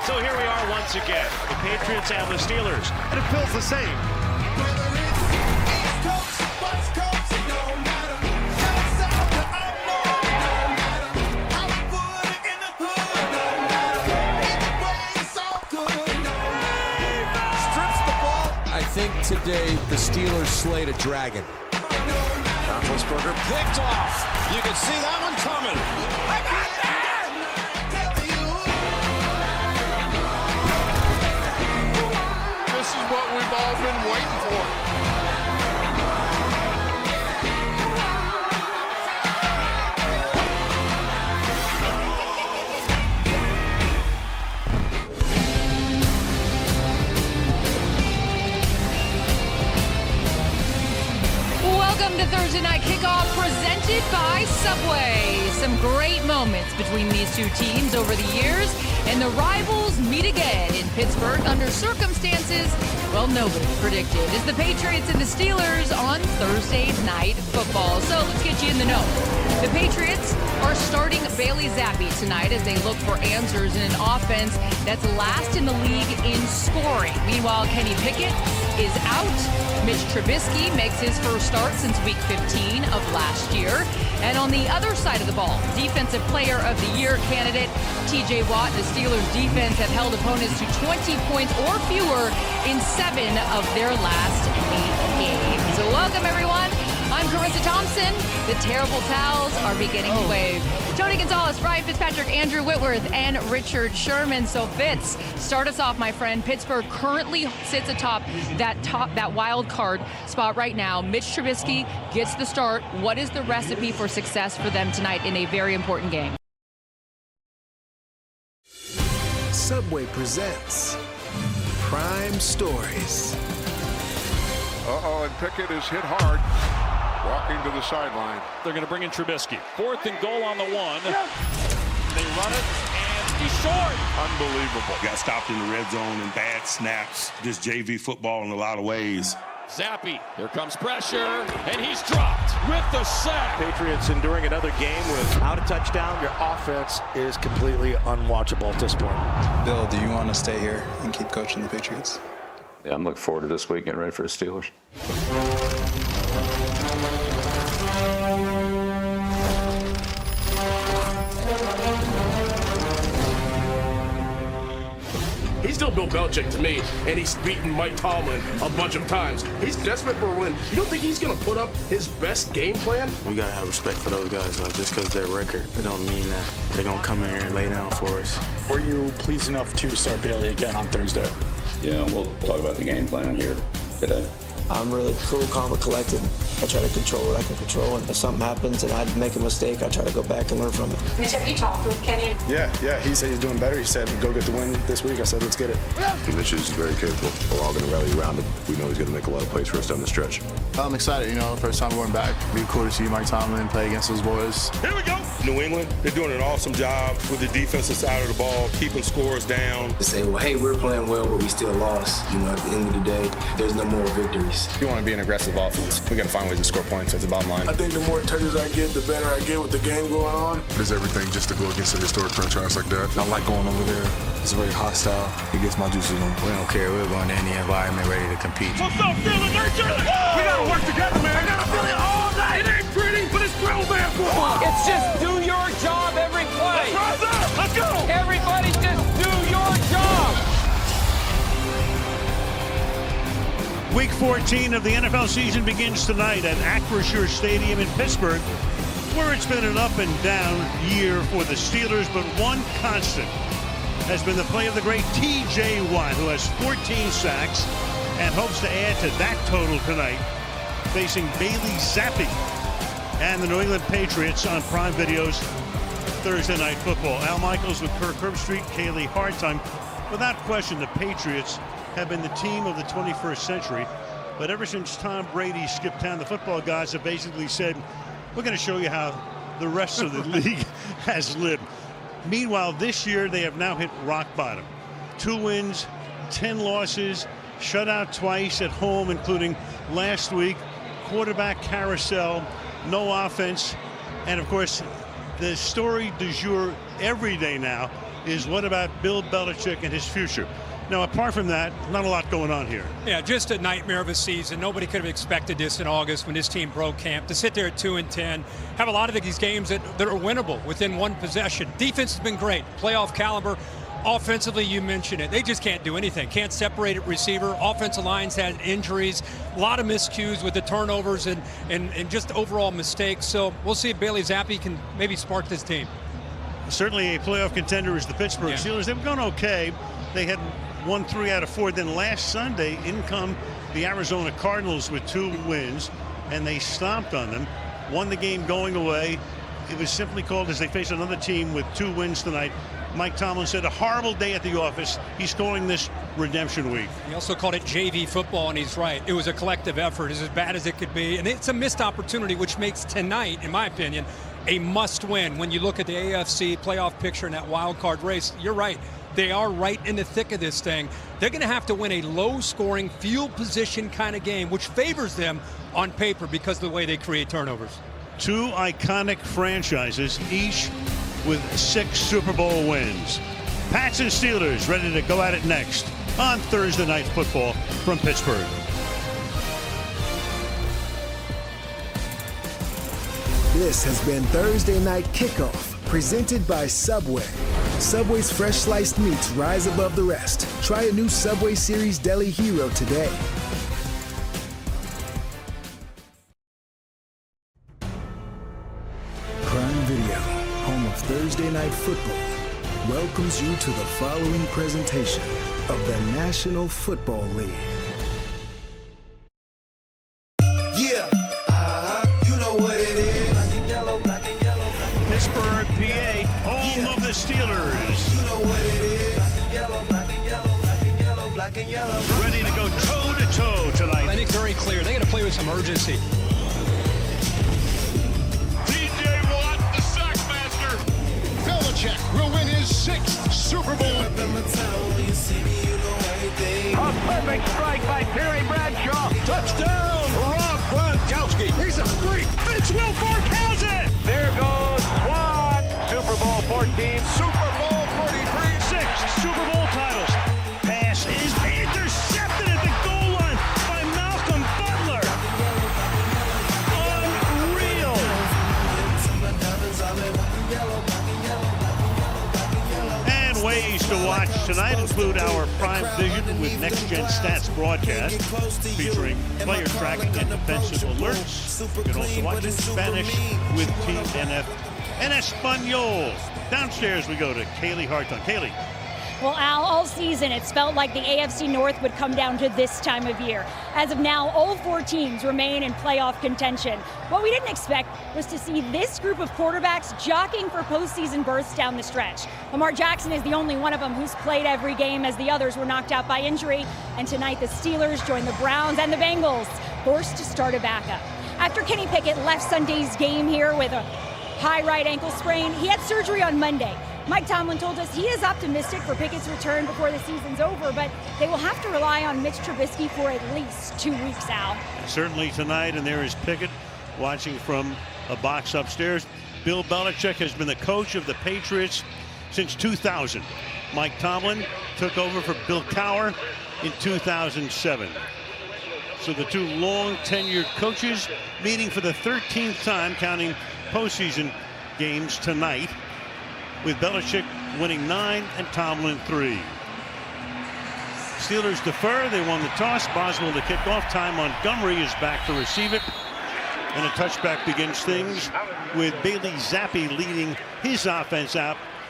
So here we are once again, the Patriots and the Steelers. And it feels the same. I think today the Steelers slayed a dragon. Roethlisberger picked off. You can see that one coming. I got that! This is what we've all been waiting for. Welcome to Thursday Night Kickoff, presented by Subway. Some great moments between these two teams over the years, and the rivals meet again in Pittsburgh under circumstances, well, nobody predicted. It's the Patriots and the Steelers on Thursday Night Football. So let's get you in the know. The Patriots are starting Bailey Zappi tonight as they look for answers in an offense that's last in the league in scoring. Meanwhile, Kenny Pickett is out. Mitch Trubisky makes his first start since week 15 of last year. And on the other side of the ball, Defensive Player of the Year candidate TJ Watt and the Steelers defense have held opponents to 20 points or fewer in 7 of their last 8 games. So welcome, everyone. I'm Carissa Thompson. The terrible towels are beginning to wave. Tony Gonzalez, Ryan Fitzpatrick, Andrew Whitworth, and Richard Sherman. So Fitz, start us off, my friend. Pittsburgh currently sits atop that wild card spot right now. Mitch Trubisky gets the start. What is the recipe for success for them tonight in a very important game? Subway presents Prime Stories. And Pickett is hit hard. Walking to the sideline. They're going to bring in Trubisky. 4th and goal on the 1. They run it, and he's short. Unbelievable. Got stopped in the red zone and bad snaps. Just JV football in a lot of ways. Zappi, here comes pressure, and he's dropped with the sack. Patriots enduring another game without a touchdown. Your offense is completely unwatchable at this point. Bill, do you want to stay here and keep coaching the Patriots? Yeah, I'm looking forward to this week, getting ready for the Steelers. He's still Bill Belichick to me, and he's beaten Mike Tomlin a bunch of times. He's desperate for a win. You don't think he's going to put up his best game plan? We got to have respect for those guys. Just because their record, it don't mean that they're going to come in here and lay down for us. Were you pleased enough to start Bailey again on Thursday? Yeah, we'll talk about the game plan here today. I'm really cool, calm, and collected. I try to control what I can control, and if something happens and I make a mistake, I try to go back and learn from it. Mitch, have you talked with Kenny? Yeah. He said he's doing better. He said, go get the win this week. I said, let's get it. Mitch is very capable. We're all going to rally around him. We know he's going to make a lot of plays for us down the stretch. I'm excited, first time going back. It'd be cool to see Mike Tomlin play against those boys. Here we go. New England, they're doing an awesome job with the defensive side of the ball, keeping scores down. To say, well, hey, we're playing well, but we still lost. At the end of the day, there's no more victories. You want to be an aggressive offense. We got to find ways to score points. That's the bottom line. I think the more touches I get, the better I get with the game going on. There's everything just to go against a historic franchise like that. I like going over there. It's very hostile. It gets my juices on. We don't care. We're going to any environment ready to compete. What's up, Philly? We got to work together, man. I got to feel it all night. It ain't pretty, but it's real bad football. It's just do your job every play. That's right. Let's go. Everybody just do your job. Week 14 of the NFL season begins tonight at Acrisure Stadium in Pittsburgh, where it's been an up and down year for the Steelers, but one constant has been the play of the great TJ Watt, who has 14 sacks and hopes to add to that total tonight, facing Bailey Zappi and the New England Patriots on Prime Video's Thursday Night Football. Al Michaels with Kirk Herbstreit, Kaylee Hartime. Without question, the Patriots have been the team of the 21st century, but ever since Tom Brady skipped town, the football gods have basically said, we're going to show you how the rest of the league has lived. Meanwhile, this year they have now hit rock bottom. 2 wins, 10 losses, shut out twice at home, including last week, quarterback carousel, no offense, and of course the story du jour every day now is what about Bill Belichick and his future? Now, apart from that, not a lot going on here. Yeah, just a nightmare of a season. Nobody could have expected this in August when this team broke camp. To sit there at 2-10, have a lot of these games that are winnable within one possession. Defense has been great, playoff caliber. Offensively, you mentioned it. They just can't do anything. Can't separate at receiver. Offensive lines had injuries. A lot of miscues with the turnovers and just overall mistakes. So we'll see if Bailey Zappi can maybe spark this team. Certainly a playoff contender is the Pittsburgh Steelers. They've gone okay. They had won 3 out of 4. Then last Sunday, in come the Arizona Cardinals with 2 wins, and they stomped on them. Won the game going away. It was simply called as they face another team with 2 wins tonight. Mike Tomlin said a horrible day at the office. He's calling this redemption week. He also called it JV football, and he's right. It was a collective effort. It's as bad as it could be, and it's a missed opportunity, which makes tonight, in my opinion, a must-win. When you look at the AFC playoff picture in that wild card race, you're right. They are right in the thick of this thing. They're going to have to win a low-scoring, field position kind of game, which favors them on paper because of the way they create turnovers. 2 iconic franchises, each with 6 Super Bowl wins. Pats and Steelers ready to go at it next on Thursday Night Football from Pittsburgh. This has been Thursday Night Kickoff, presented by Subway. Subway's fresh sliced meats rise above the rest. Try a new Subway Series Deli Hero today. Prime Video, home of Thursday Night Football, welcomes you to the following presentation of the National Football League. Yeah, you know what it is. Pittsburgh, PA, home of the Steelers. You know what it is. Ready to go toe-to-toe tonight. I think very clear. They got to play with some urgency. TJ Watt, the Sackmaster. Belichick will win his 6th Super Bowl. A perfect strike by Terry Bradshaw. Touchdown, Rob Gronkowski. He's a freak. It's Will Fork has it. There goes Swan. Super Bowl 14. Super Bowl 43. 6 Super Bowl titles. Pass is intercepted at the goal line by Malcolm Butler. Unreal. And ways to watch tonight include our Prime Vision with Next Gen Stats broadcast featuring player tracking and defensive alerts. You can also watch in Spanish with TNF and Espanol. Downstairs we go to Kaylee Hartung. Kaylee. Well, Al, all season it's felt like the AFC North would come down to this time of year. As of now, all 4 teams remain in playoff contention. What we didn't expect was to see this group of quarterbacks jockeying for postseason berths down the stretch. Lamar Jackson is the only one of them who's played every game as the others were knocked out by injury. And tonight the Steelers join the Browns and the Bengals, forced to start a backup. After Kenny Pickett left Sunday's game here with a high right ankle sprain, he had surgery on Monday. Mike Tomlin told us he is optimistic for Pickett's return before the season's over, but they will have to rely on Mitch Trubisky for at least 2 weeks, Al. Certainly tonight, and there is Pickett watching from a box upstairs. Bill Belichick has been the coach of the Patriots since 2000. Mike Tomlin took over for Bill Cowher in 2007. So the 2 long tenured coaches meeting for the 13th time, counting postseason games tonight, with Belichick winning 9 and Tomlin 3. Steelers defer. They won the toss. Boswell to kick off. Ty Montgomery is back to receive it. And a touchback begins things with Bailey Zappi leading his offense out